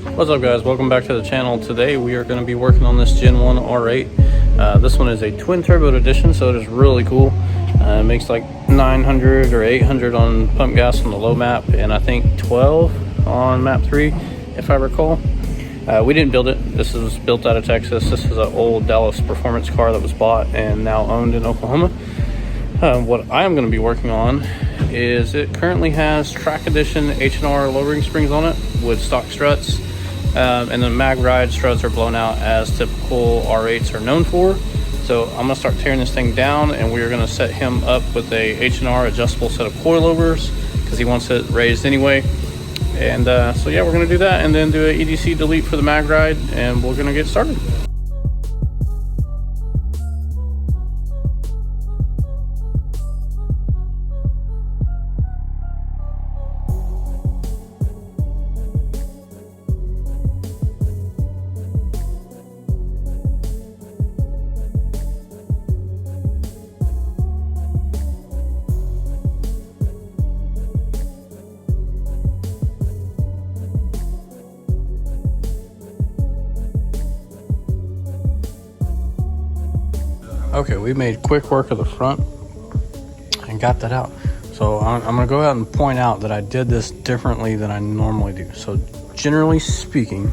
What's up guys, welcome back to the channel. Today we are going to be working on this Gen 1 R8. This one is a twin turbo edition, so it is really cool. It makes like 900 or 800 on pump gas on the low map, and I think 12 on map 3 if I recall. We didn't build it. This is built out of Texas. This is an old Dallas performance car that was bought and now owned in Oklahoma. What I am going to be working on is it currently has track edition H&R lowering springs on it with stock struts, and the mag ride struts are blown out as typical R8s are known for. So I'm going to start tearing this thing down, and we're going to set him up with a H&R adjustable set of coilovers because he wants it raised anyway. And so yeah, we're going to do that and then do an EDC delete for the mag ride, and we're going to get started. Okay, we made quick work of the front and got that out. So I'm going to go out and point out that I did this differently than I normally do. So generally speaking,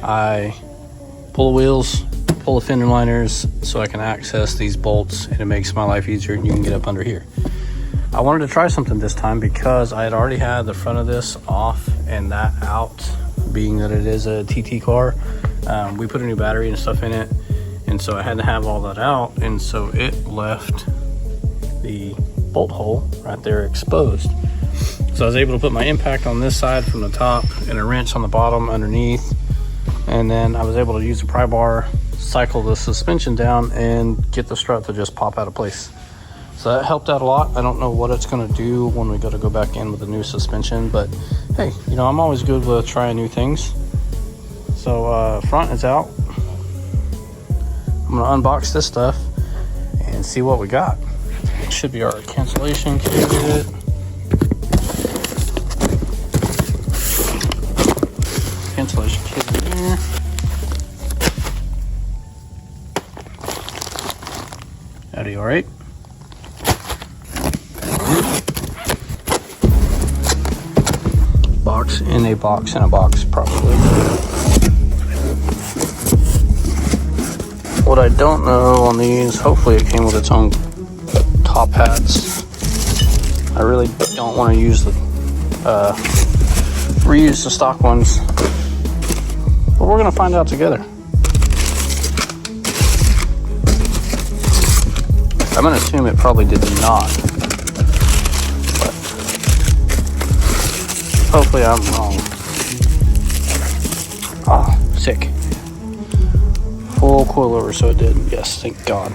I pull the wheels, pull the fender liners so I can access these bolts, and it makes my life easier and you can get up under here. I wanted to try something this time because I had already had the front of this off and that out, being that it is a TT car. We put a new battery and stuff in it, and so I had to have all that out, and so it left the bolt hole right there exposed. So I was able to put my impact on this side from the top and a wrench on the bottom underneath, and then I was able to use a pry bar, cycle the suspension down, and get the strut to just pop out of place. So that helped out a lot. I don't know what it's going to do when we got to go back in with a new suspension, but hey, you know, I'm always good with trying new things. So front is out. I'm gonna unbox this stuff and see what we got. It should be our cancellation kit. Cancellation kit in there. Audi R8. Box in a box in a box, probably. What I don't know on these, hopefully it came with its own top hats. I really don't want to use the reuse the stock ones, but we're gonna find out together. I'm gonna assume it probably did not, but hopefully I'm wrong. Oh, sick. Full coilover, so it did. Yes, thank God.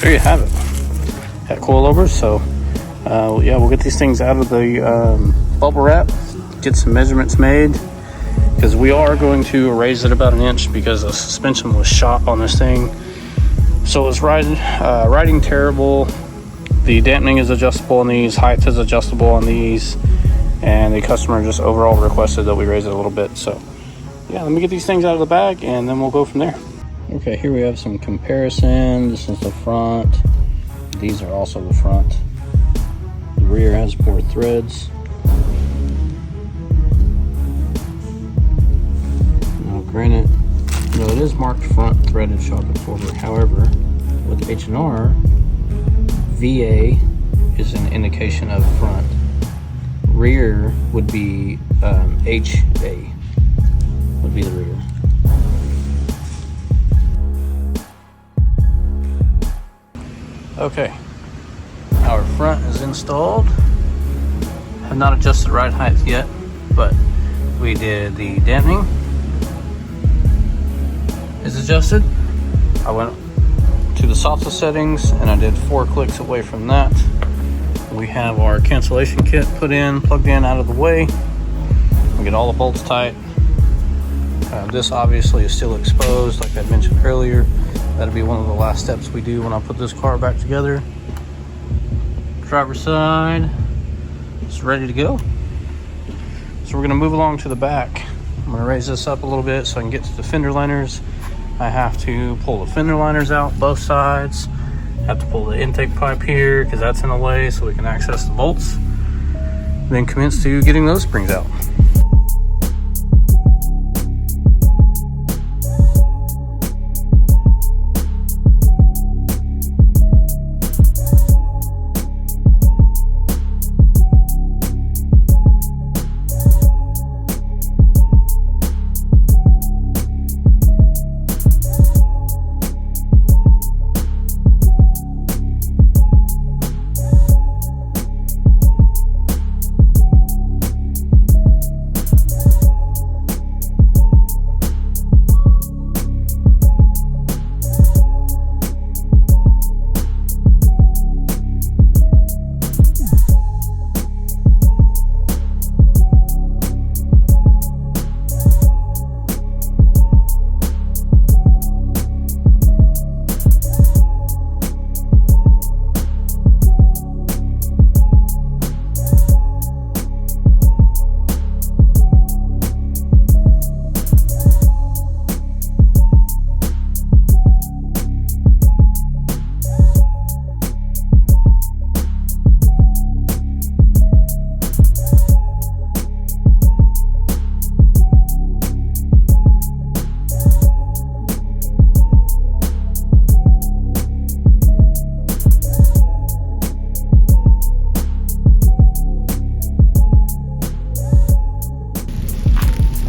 There you have it. At coilovers. So yeah, we'll get these things out of the bubble wrap, get some measurements made, because we are going to raise it about 1 inch because the suspension was shot on this thing. So it's riding terrible. The dampening is adjustable on these, height is adjustable on these, and the customer just overall requested that we raise it a little bit. So yeah, let me get these things out of the bag and then we'll go from there. Okay, here we have some comparison. This is the front. These are also the front. The rear has 4 threads. Now granted, you know, it is marked front threaded shock absorber. However, with H&R, VA is an indication of front. Rear would be HA, would be the rear. Okay, our front is installed. Have not adjusted ride height yet, but we did the dampening. Is adjusted. I went to the softest settings and I did 4 clicks away from that. We have our cancellation kit put in, plugged in, out of the way. We get all the bolts tight. This obviously is still exposed, like I mentioned earlier. That'll be one of the last steps we do when I put this car back together. Driver's side, it's ready to go. So we're gonna move along to the back. I'm gonna raise this up a little bit so I can get to the fender liners. I have to pull the fender liners out both sides. Have to pull the intake pipe here because that's in the way so we can access the bolts. Then commence to getting those springs out.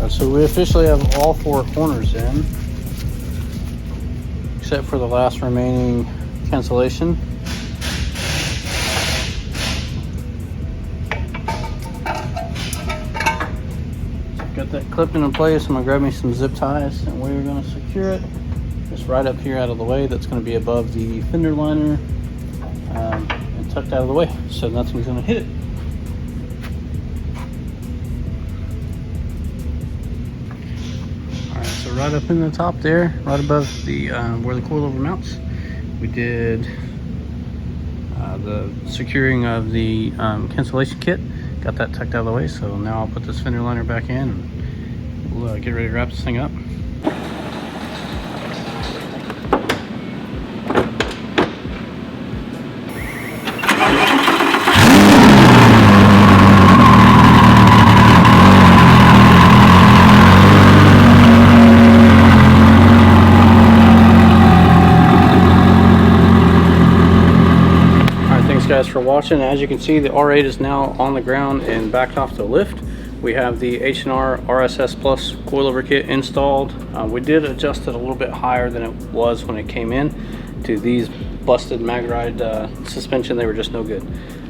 So we officially have all four corners in, except for the last remaining cancellation. Got that clipped into place. I'm gonna grab me some zip ties and we're gonna secure it just right up here out of the way. That's gonna be above the fender liner and tucked out of the way, so nothing's gonna hit it. So right up in the top there, right above the where the coilover mounts, we did the securing of the cancellation kit. Got that tucked out of the way, so now I'll put this fender liner back in and we'll get ready to wrap this thing up. Guys for watching. As you can see, the R8 is now on the ground and backed off the lift. We have the H&R RSS Plus coilover kit installed. We did adjust it a little bit higher than it was when it came in to these busted mag ride suspension. They were just no good.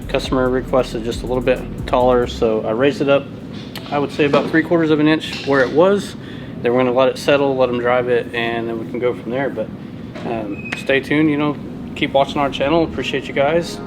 Customer requested just a little bit taller, so I raised it up, I would say about 3/4 of an inch where it was. Then we're going to let it settle, let them drive it, and then we can go from there. But stay tuned, you know, keep watching our channel. Appreciate you guys.